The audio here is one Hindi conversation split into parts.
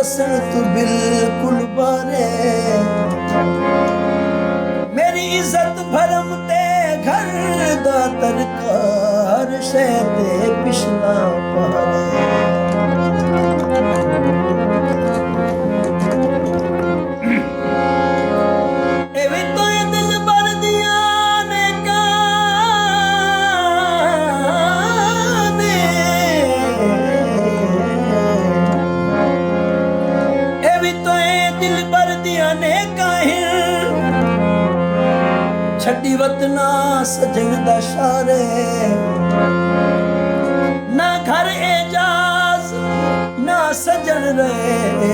वसन तू बिल्कुल बारे मेरी इज्जत भरम ते घर दा तरकार शहते पिछला पारे छड़ी वतना सजन दा शारे ना घर एजाज ना सजन रहे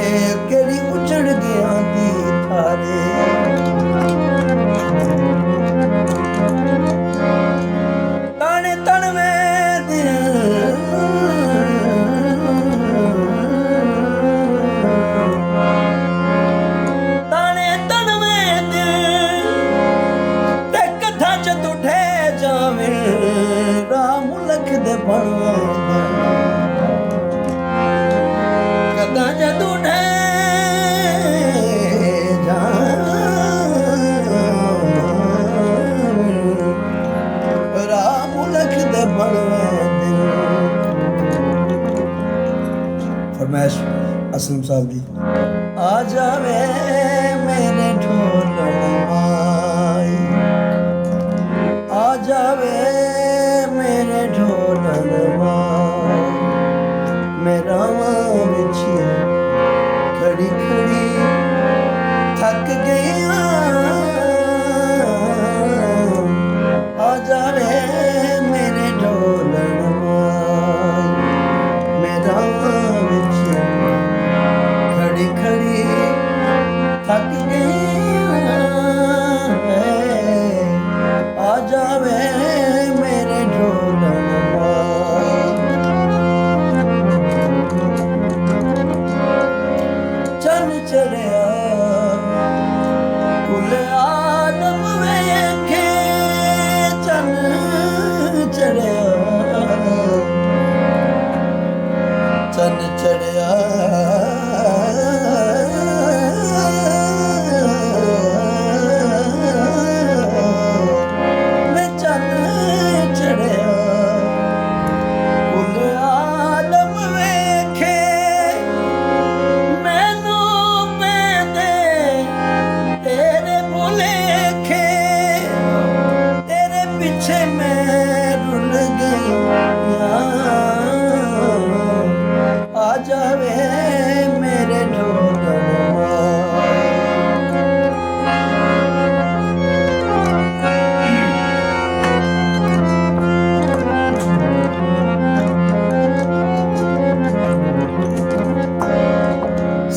केड़ी उजड़ गया दी थारे ताने तन में कदा जदू ढे राम लख दे बनवे दिल फरमाइश असलम साहब दी आ जावे मेरे ढोलण माई आ जावे मेरे ढोलण माई मेरा विच खड़ी खड़ी थक गई आ जावे मेरे ढोलण माई मेरा विच खड़ी खड़ी थक गई आ जावे मेरे ढोलण चढ़िया कुल आदम वेखे चन चढ़िया चन चढ़िया मैं चन चढ़िया कुल आदम वेखे आ जावे मेरे ढोलण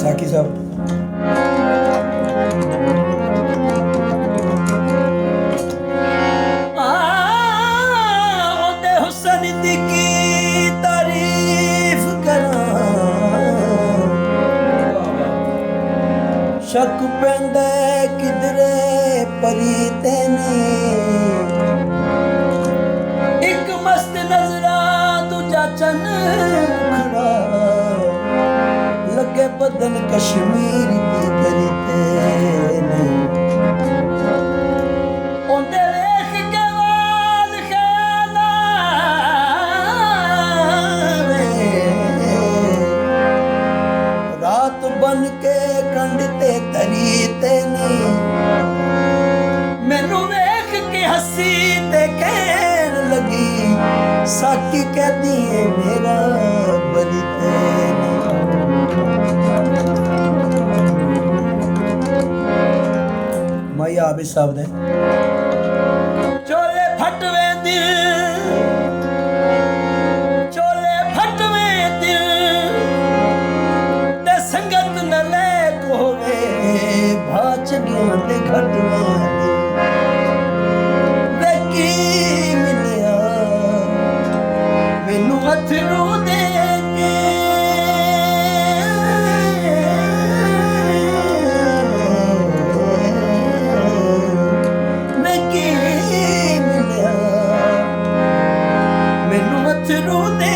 साकी साहब शक पैंदा किधरे परी तेनी एक मस्त नजरा दूजा चन खड़ा लगे बदन कश्मीर की करी तेनी उनदे वेख के वाल ख्याला रात बन के कंडते तरी तेनी मैनू वेख के हसी ते कहन लगी साकी कहती है मेरा बरी तेनी माई आबिद साहब ने चोले फटवे दिल चोले फटवे दिल ते संगत न ले होवे भाच गया ते घटवा वे की मिलिया मैनू अथरू दे के मैं की मिलिया मैनू अथरू दे